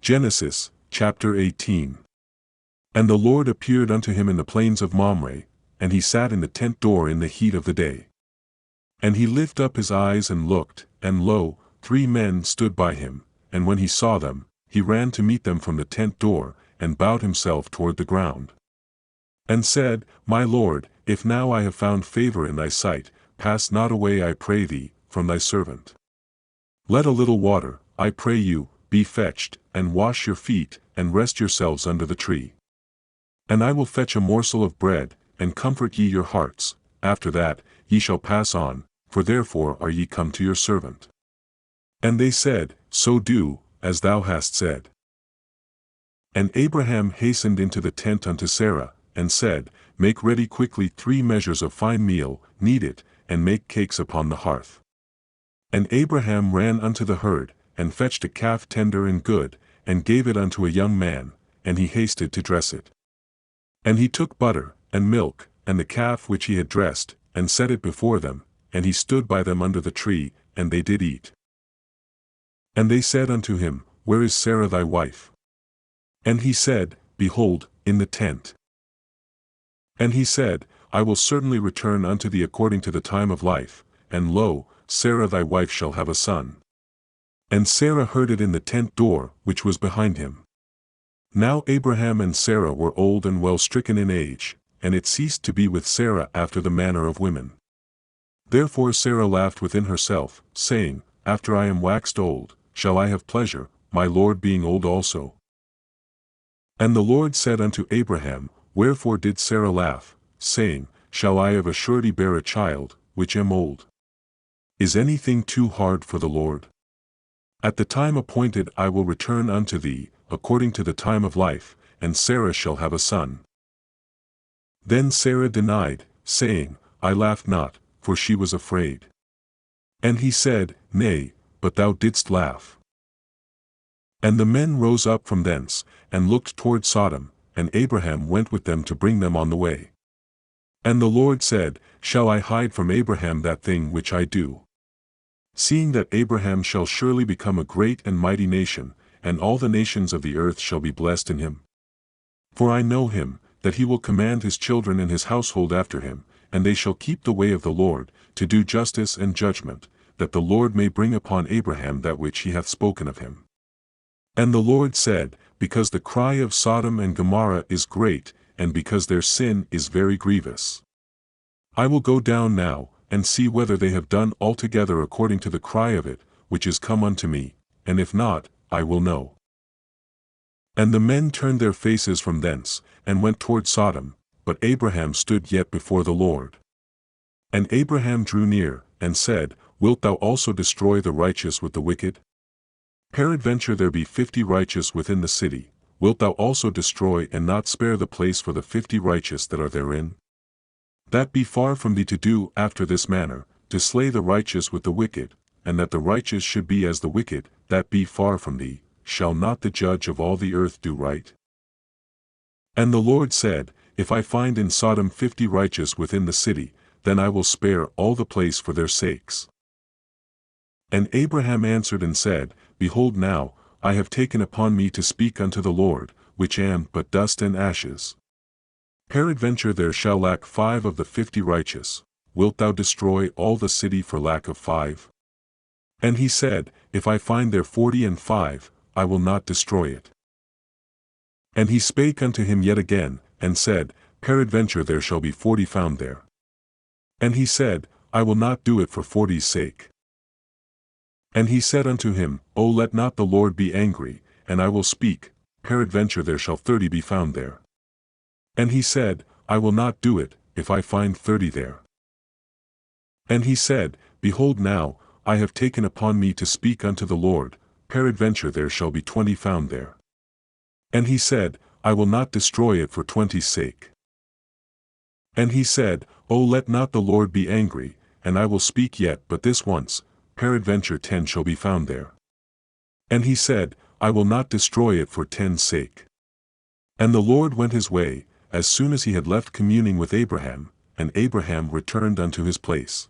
Genesis, chapter 18. And the Lord appeared unto him in the plains of Mamre, and he sat in the tent door in the heat of the day. And he lifted up his eyes and looked, and lo, 3 men stood by him, and when he saw them, he ran to meet them from the tent door, and bowed himself toward the ground. And said, My Lord, if now I have found favor in thy sight, pass not away, I pray thee, from thy servant. Let a little water, I pray you, be fetched, and wash your feet, and rest yourselves under the tree. And I will fetch a morsel of bread, and comfort ye your hearts, after that, ye shall pass on, for therefore are ye come to your servant. And they said, So do, as thou hast said. And Abraham hastened into the tent unto Sarah, and said, Make ready quickly 3 measures of fine meal, knead it, and make cakes upon the hearth. And Abraham ran unto the herd, and fetched a calf tender and good, and gave it unto a young man, and he hasted to dress it. And he took butter, and milk, and the calf which he had dressed, and set it before them, and he stood by them under the tree, and they did eat. And they said unto him, Where is Sarah thy wife? And he said, Behold, in the tent. And he said, I will certainly return unto thee according to the time of life, and lo, Sarah thy wife shall have a son. And Sarah heard it in the tent door, which was behind him. Now Abraham and Sarah were old and well stricken in age, and it ceased to be with Sarah after the manner of women. Therefore Sarah laughed within herself, saying, After I am waxed old, shall I have pleasure, my Lord being old also? And the Lord said unto Abraham, Wherefore did Sarah laugh, saying, Shall I of a surety bear a child, which am old? Is anything too hard for the Lord? At the time appointed I will return unto thee, according to the time of life, and Sarah shall have a son. Then Sarah denied, saying, I laughed not, for she was afraid. And he said, Nay, but thou didst laugh. And the men rose up from thence, and looked toward Sodom, and Abraham went with them to bring them on the way. And the Lord said, Shall I hide from Abraham that thing which I do? Seeing that Abraham shall surely become a great and mighty nation, and all the nations of the earth shall be blessed in him. For I know him, that he will command his children and his household after him, and they shall keep the way of the Lord, to do justice and judgment, that the Lord may bring upon Abraham that which he hath spoken of him. And the Lord said, Because the cry of Sodom and Gomorrah is great, and because their sin is very grievous, I will go down now, and see whether they have done altogether according to the cry of it, which is come unto me, and if not, I will know. And the men turned their faces from thence, and went toward Sodom, but Abraham stood yet before the Lord. And Abraham drew near, and said, Wilt thou also destroy the righteous with the wicked? Peradventure there be 50 righteous within the city, wilt thou also destroy and not spare the place for the 50 righteous that are therein? That be far from thee to do after this manner, to slay the righteous with the wicked, and that the righteous should be as the wicked, that be far from thee. Shall not the judge of all the earth do right? And the Lord said, If I find in Sodom 50 righteous within the city, then I will spare all the place for their sakes. And Abraham answered and said, Behold now, I have taken upon me to speak unto the Lord, which am but dust and ashes. Peradventure there shall lack 5 of the 50 righteous, wilt thou destroy all the city for lack of 5? And he said, If I find there 40 and 5, I will not destroy it. And he spake unto him yet again, and said, Peradventure there shall be 40 found there. And he said, I will not do it for 40's sake. And he said unto him, O let not the Lord be angry, and I will speak, peradventure there shall 30 be found there. And he said, I will not do it, if I find 30 there. And he said, Behold now, I have taken upon me to speak unto the Lord, peradventure there shall be 20 found there. And he said, I will not destroy it for 20's sake. And he said, O let not the Lord be angry, and I will speak yet but this once, peradventure 10 shall be found there. And he said, I will not destroy it for 10's sake. And the Lord went his way, as soon as he had left communing with Abraham, and Abraham returned unto his place.